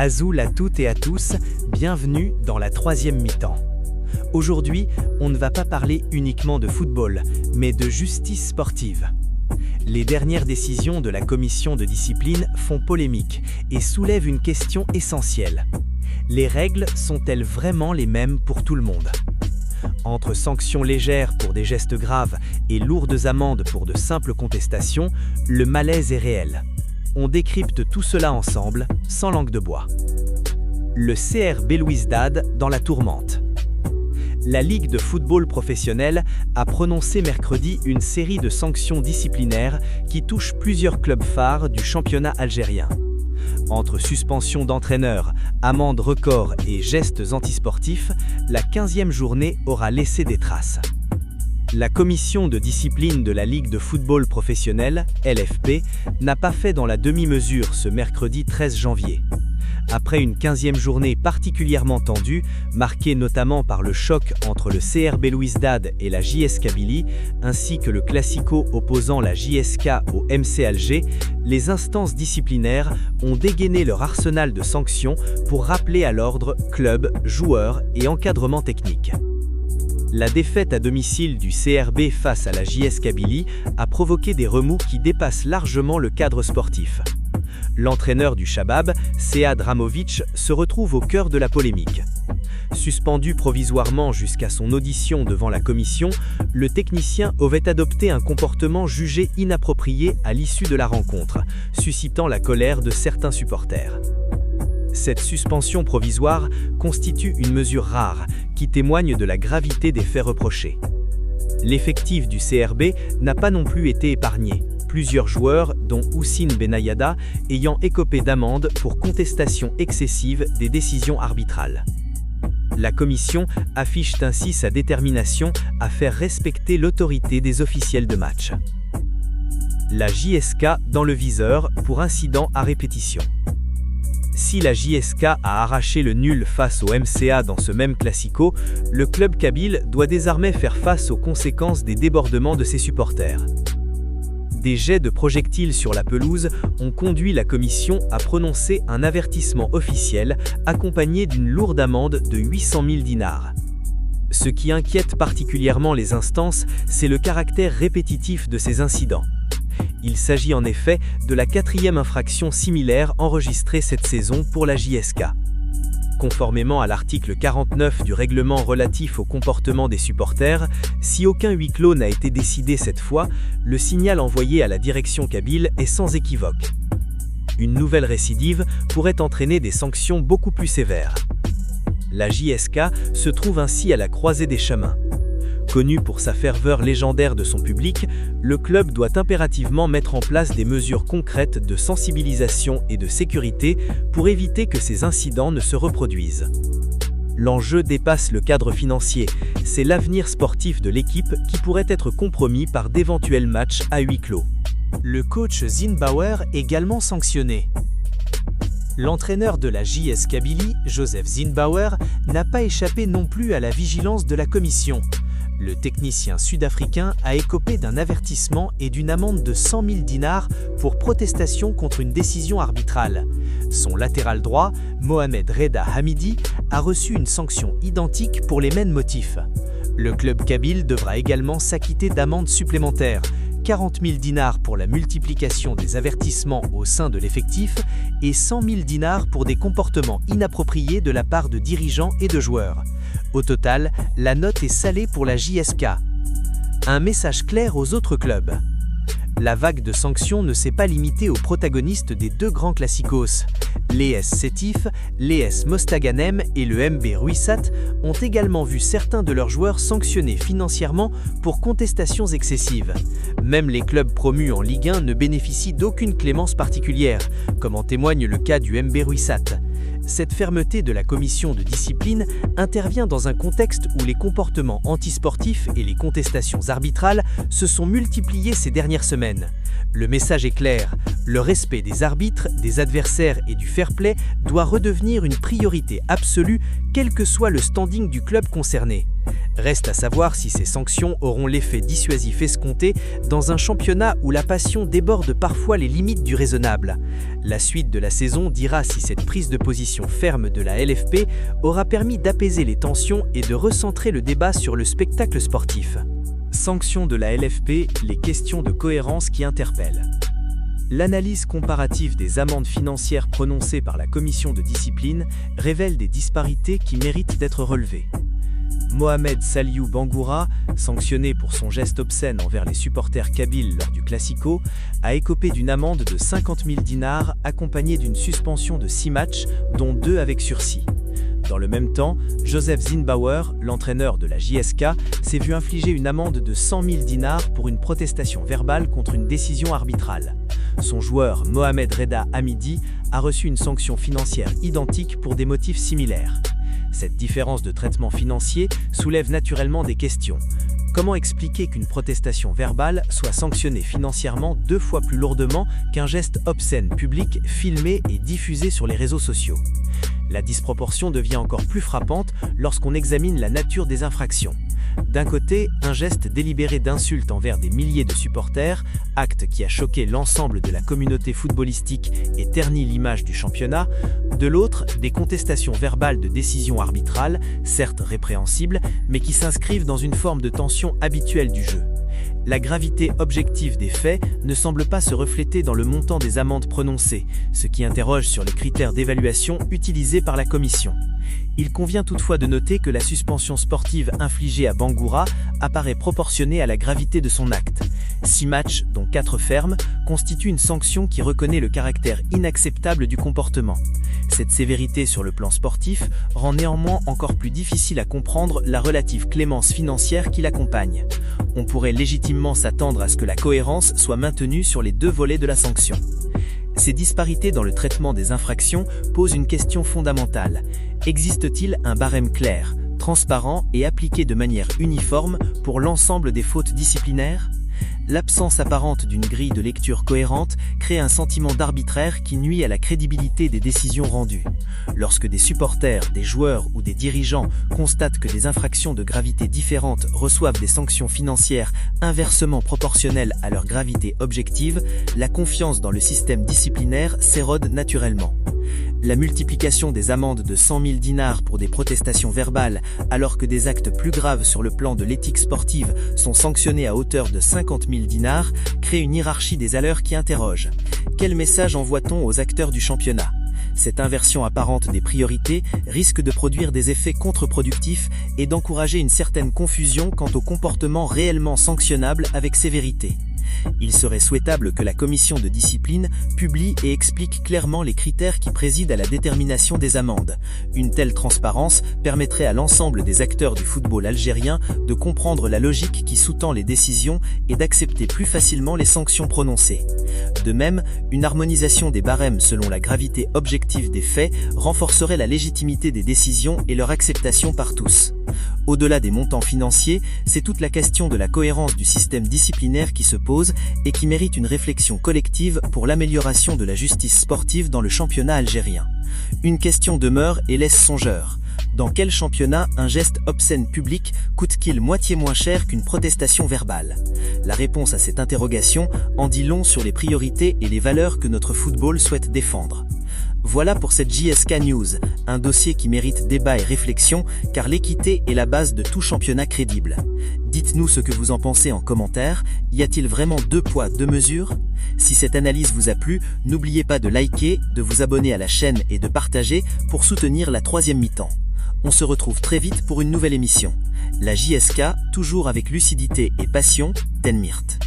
Azoul à toutes et à tous, bienvenue dans la troisième mi-temps. Aujourd'hui, on ne va pas parler uniquement de football, mais de justice sportive. Les dernières décisions de la commission de discipline font polémique et soulèvent une question essentielle. Les règles sont-elles vraiment les mêmes pour tout le monde ? Entre sanctions légères pour des gestes graves et lourdes amendes pour de simples contestations, le malaise est réel. On décrypte tout cela ensemble, sans langue de bois. Le CR Belouizdad dans la tourmente. La Ligue de football professionnel a prononcé mercredi une série de sanctions disciplinaires qui touchent plusieurs clubs phares du championnat algérien. Entre suspension d'entraîneurs, amendes records et gestes antisportifs, la 15e journée aura laissé des traces. La commission de discipline de la Ligue de football professionnel, LFP, n'a pas fait dans la demi-mesure ce mercredi 13 janvier. Après une 15e journée particulièrement tendue, marquée notamment par le choc entre le CR Belouizdad et la JS Kabylie, ainsi que le classico opposant la JSK au MC Alger, les instances disciplinaires ont dégainé leur arsenal de sanctions pour rappeler à l'ordre clubs, joueurs et encadrement technique. La défaite à domicile du CRB face à la JS Kabylie a provoqué des remous qui dépassent largement le cadre sportif. L'entraîneur du Chabab, Sead Ramovic, se retrouve au cœur de la polémique. Suspendu provisoirement jusqu'à son audition devant la commission, le technicien avait adopté un comportement jugé inapproprié à l'issue de la rencontre, suscitant la colère de certains supporters. Cette suspension provisoire constitue une mesure rare qui témoigne de la gravité des faits reprochés. L'effectif du CRB n'a pas non plus été épargné. Plusieurs joueurs, dont Houssine Benayada, ayant écopé d'amendes pour contestation excessive des décisions arbitrales. La commission affiche ainsi sa détermination à faire respecter l'autorité des officiels de match. La JSK dans le viseur pour incident à répétition. Si la JSK a arraché le nul face au MCA dans ce même classico, le club kabyle doit désormais faire face aux conséquences des débordements de ses supporters. Des jets de projectiles sur la pelouse ont conduit la commission à prononcer un avertissement officiel accompagné d'une lourde amende de 800 000 dinars. Ce qui inquiète particulièrement les instances, c'est le caractère répétitif de ces incidents. Il s'agit en effet de la 4e infraction similaire enregistrée cette saison pour la JSK. Conformément à l'article 49 du règlement relatif au comportement des supporters, si aucun huis clos n'a été décidé cette fois, le signal envoyé à la direction kabyle est sans équivoque. Une nouvelle récidive pourrait entraîner des sanctions beaucoup plus sévères. La JSK se trouve ainsi à la croisée des chemins. Connu pour sa ferveur légendaire de son public, le club doit impérativement mettre en place des mesures concrètes de sensibilisation et de sécurité pour éviter que ces incidents ne se reproduisent. L'enjeu dépasse le cadre financier, c'est l'avenir sportif de l'équipe qui pourrait être compromis par d'éventuels matchs à huis clos. Le coach Zinnbauer également sanctionné. L'entraîneur de la JS Kabylie, Joseph Zinnbauer, n'a pas échappé non plus à la vigilance de la commission. Le technicien sud-africain a écopé d'un avertissement et d'une amende de 100 000 dinars pour protestation contre une décision arbitrale. Son latéral droit, Mohamed Reda Hamidi, a reçu une sanction identique pour les mêmes motifs. Le club kabyle devra également s'acquitter d'amendes supplémentaires, 40 000 dinars pour la multiplication des avertissements au sein de l'effectif et 100 000 dinars pour des comportements inappropriés de la part de dirigeants et de joueurs. Au total, la note est salée pour la JSK. Un message clair aux autres clubs. La vague de sanctions ne s'est pas limitée aux protagonistes des deux grands classicos. L'ES Sétif, l'ES Mostaganem et le MB Ruissat ont également vu certains de leurs joueurs sanctionnés financièrement pour contestations excessives. Même les clubs promus en Ligue 1 ne bénéficient d'aucune clémence particulière, comme en témoigne le cas du MB Ruissat. Cette fermeté de la commission de discipline intervient dans un contexte où les comportements antisportifs et les contestations arbitrales se sont multipliés ces dernières semaines. Le message est clair, le respect des arbitres, des adversaires et du fair-play doit redevenir une priorité absolue, quel que soit le standing du club concerné. Reste à savoir si ces sanctions auront l'effet dissuasif escompté dans un championnat où la passion déborde parfois les limites du raisonnable. La suite de la saison dira si cette prise de position ferme de la LFP aura permis d'apaiser les tensions et de recentrer le débat sur le spectacle sportif. Sanctions de la LFP, les questions de cohérence qui interpellent. L'analyse comparative des amendes financières prononcées par la commission de discipline révèle des disparités qui méritent d'être relevées. Mohamed Saliou Bangoura, sanctionné pour son geste obscène envers les supporters kabyles lors du Classico, a écopé d'une amende de 50 000 dinars accompagnée d'une suspension de 6 matchs, dont 2 avec sursis. Dans le même temps, Joseph Zinnbauer, l'entraîneur de la JSK, s'est vu infliger une amende de 100 000 dinars pour une protestation verbale contre une décision arbitrale. Son joueur Mohamed Reda Hamidi a reçu une sanction financière identique pour des motifs similaires. Cette différence de traitement financier soulève naturellement des questions. Comment expliquer qu'une protestation verbale soit sanctionnée financièrement 2 fois plus lourdement qu'un geste obscène public filmé et diffusé sur les réseaux sociaux? La disproportion devient encore plus frappante lorsqu'on examine la nature des infractions. D'un côté, un geste délibéré d'insulte envers des milliers de supporters, acte qui a choqué l'ensemble de la communauté footballistique et terni l'image du championnat. De l'autre, des contestations verbales de décisions arbitrales, certes répréhensibles, mais qui s'inscrivent dans une forme de tension habituelle du jeu. La gravité objective des faits ne semble pas se refléter dans le montant des amendes prononcées, ce qui interroge sur les critères d'évaluation utilisés par la commission. Il convient toutefois de noter que la suspension sportive infligée à Bangoura apparaît proportionnée à la gravité de son acte. 6 matchs, dont 4 fermes, constituent une sanction qui reconnaît le caractère inacceptable du comportement. Cette sévérité sur le plan sportif rend néanmoins encore plus difficile à comprendre la relative clémence financière qui l'accompagne. On pourrait légitimement s'attendre à ce que la cohérence soit maintenue sur les 2 volets de la sanction. Ces disparités dans le traitement des infractions posent une question fondamentale. Existe-t-il un barème clair, transparent et appliqué de manière uniforme pour l'ensemble des fautes disciplinaires ? L'absence apparente d'une grille de lecture cohérente crée un sentiment d'arbitraire qui nuit à la crédibilité des décisions rendues. Lorsque des supporters, des joueurs ou des dirigeants constatent que des infractions de gravité différente reçoivent des sanctions financières inversement proportionnelles à leur gravité objective, la confiance dans le système disciplinaire s'érode naturellement. La multiplication des amendes de 100 000 dinars pour des protestations verbales, alors que des actes plus graves sur le plan de l'éthique sportive sont sanctionnés à hauteur de 50 000 dinars, crée une hiérarchie des alleurs qui interroge. Quel message envoie-t-on aux acteurs du championnat ? Cette inversion apparente des priorités risque de produire des effets contre-productifs et d'encourager une certaine confusion quant au comportement réellement sanctionnable avec sévérité. Il serait souhaitable que la commission de discipline publie et explique clairement les critères qui président à la détermination des amendes. Une telle transparence permettrait à l'ensemble des acteurs du football algérien de comprendre la logique qui sous-tend les décisions et d'accepter plus facilement les sanctions prononcées. De même, une harmonisation des barèmes selon la gravité objective des faits renforcerait la légitimité des décisions et leur acceptation par tous. Au-delà des montants financiers, c'est toute la question de la cohérence du système disciplinaire qui se pose et qui mérite une réflexion collective pour l'amélioration de la justice sportive dans le championnat algérien. Une question demeure et laisse songeur. Dans quel championnat un geste obscène public coûte-t-il moitié moins cher qu'une protestation verbale? La réponse à cette interrogation en dit long sur les priorités et les valeurs que notre football souhaite défendre. Voilà pour cette JSK News, un dossier qui mérite débat et réflexion car l'équité est la base de tout championnat crédible. Dites-nous ce que vous en pensez en commentaire, y a-t-il vraiment 2 poids, 2 mesures? Si cette analyse vous a plu, n'oubliez pas de liker, de vous abonner à la chaîne et de partager pour soutenir la 3e mi-temps. On se retrouve très vite pour une nouvelle émission. La JSK, toujours avec lucidité et passion, Tenmirt.